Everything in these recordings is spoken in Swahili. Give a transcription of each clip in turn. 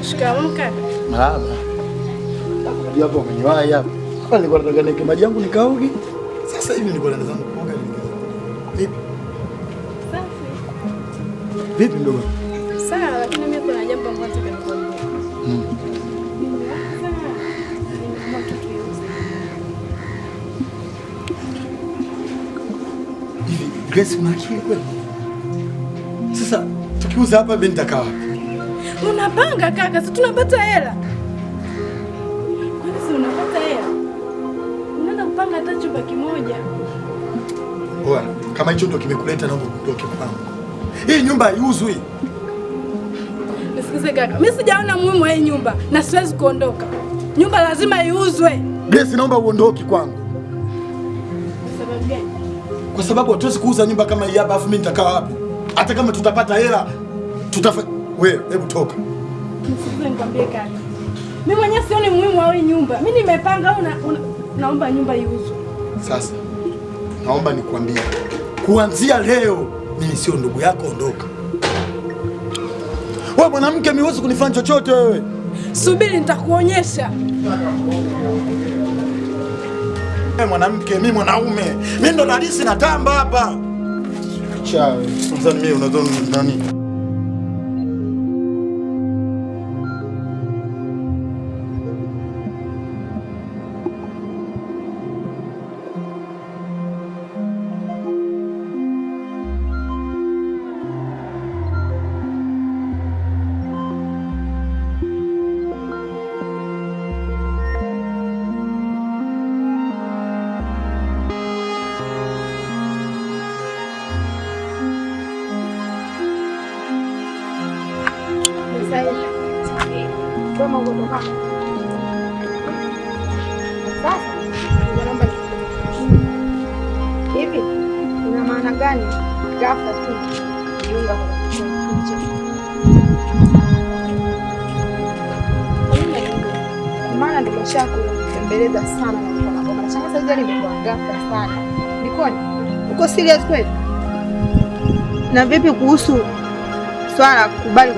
Shikamoo kaka. Marahaba. Ndio hapo umeniwahi hapa. Hapa nilikuwa nataka nike maji yangu nikaoge. Sasa hivi nilikuwa naanza kuoga. Vipi? Safi. Vipi ndogo? Sawa, lakini mimi kuna jambo ambalo nataka nikwambie. Hivi Grace una akili kweli? Sasa tukiuza hapa bei nitakaa wapi? Unapanga kaka, si tunapata hela. Kwani si unapata hela? Unaenda kupanga hata chumba kimoja. Oa, kama hicho ndio kimekuleta naomba uondoke kwangu. Hii nyumba haiuzwi. Nisikize kaka, mimi sijaona muhimu wa hii nyumba na siwezi kuondoka. Nyumba lazima iuzwe. Grace, naomba uondoke kwangu. Kwa sababu gani? Kwa sababu hatuwezi kuuza nyumba kama hii hapa afu mimi nitakaa wapi? Hata kama tutapata hela wewe, hebu toka. Nisikize nikwambie kaka. Mimi mwenyewe sioni muhimu wa hii nyumba. Mimi nimepanga au naomba nyumba iuzwe. Sasa naomba nikwambie, kuanzia leo mimi sio ndugu yako, ondoka. Wewe mwanamke, mimi huwezi kunifanya chochote wewe. Subiri nitakuonyesha. Wewe mwanamke, mimi mwanaume. Mimi ndo dalisi na tamba hapa. Chao. Sasa mimi unadhani nani? Hivi una maana gani ghafla tu jiunga maana nimeshakutembeleza sana na shangaza hizi nimekuwa ghafla sana. Nikoni uko serious kweli? Na vipi kuhusu swala kubali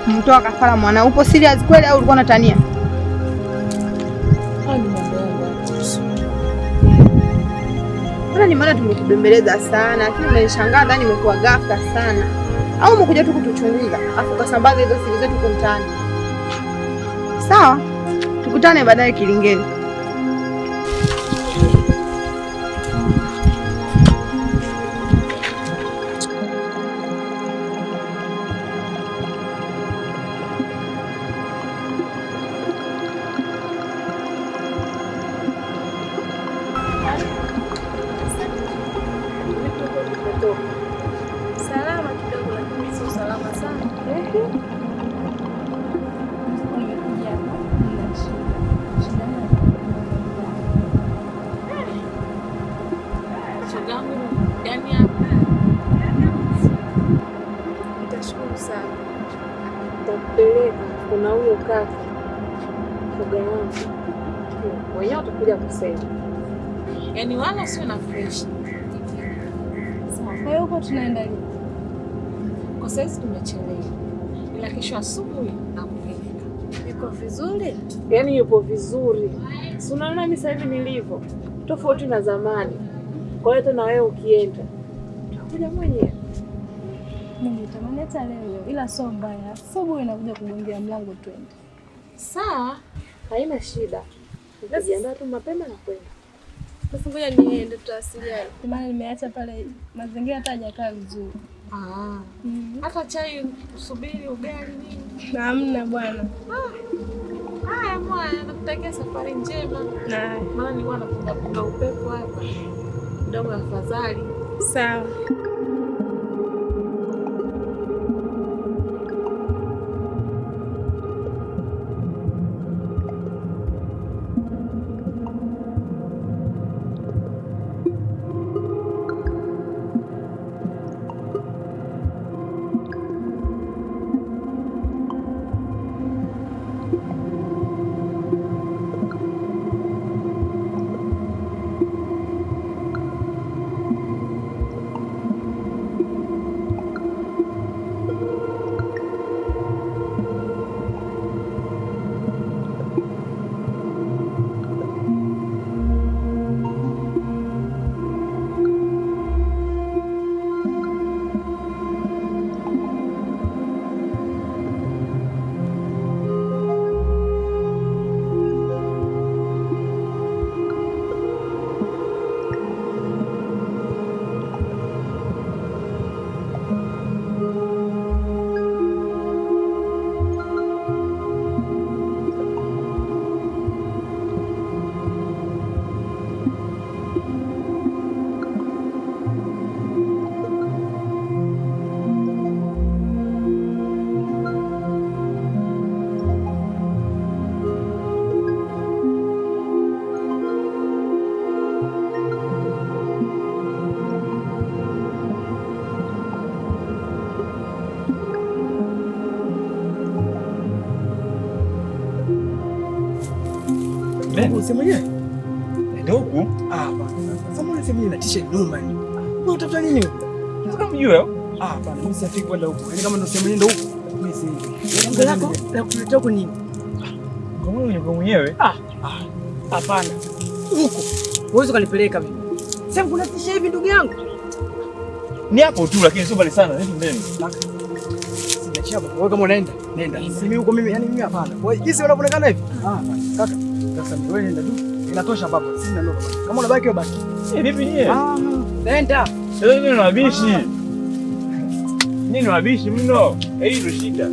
kumtoa kafara mwana, upo serious kweli au ulikuwa unatania? Ni maana tumekubembeleza sana, lakini unanishangaa ndani imekuwa ghafla sana. Au umekuja tu kutuchunguza afu kasambaza hizo siri zetu kwa mtaani? Sawa, tukutane baadaye Kilingeni. Salama kidogo lakini sio salama sana. Nimekuja na shida. Changamu gani hapa? Nitashukuru sana. Nitakupeleka kuna huyo kaka shoga yangu. Wenyewe utakuja kusema. Yaani wala sio na fresh. Kwa hiyo huko tunaenda lini? Kwa sasa tumechelewa. Ila kesho asubuhi nakupeleka. Yuko vizuri? Yaani yupo vizuri. Si unaona mimi sasa hivi nilivyo. Tofauti na zamani. Kwa hiyo na wewe ukienda utakuja mwenyewe. Mimi nitamani hata leo ila sio mbaya. Asubuhi inakuja kugongea mlango twende. Sawa, haina shida. Ukijiandaa tu mapema na kwenda. Sasa ngoja niende tuwasiliane. Maana nimeacha pale mazingira hata hajakaa vizuri. Hata chai usubiri ugali nini? Hamna bwana. Haya mwana, nakutakia safari njema. Maana nilikuwa napunga upepo hapa. Ndio afadhali. Sawa. sema mwenyewe. Ndio huku. Bana. Sasa mbona sema mwenyewe natisha nyuma ni? Wewe utafuta nini huko? Nataka mjue. Bana, mimi sitaki kwenda huko. Yaani kama ndio sema mwenyewe ndio huko. Mimi si. Lengo lako la kutuletea huko nini? Kwa mwenyewe. Hapana. Huko. Uwezo kanipeleka mimi. Sasa kuna tisha hivi ndugu yangu. Ni hapo tu lakini sio mbali sana. Nenda mbele. Sijachapa. Wewe kama unaenda, nenda. Mimi huko mimi, yani mimi hapana. Kwa hiyo jinsi unavyoonekana hivi. Kaka. Sasa wewe nenda tu. Inatosha baba. Sina ndoto. Kama unabaki wewe baki. Vipi yeye? Nenda. Nini unabishi? Nini unabishi mno? Hii ndio shida.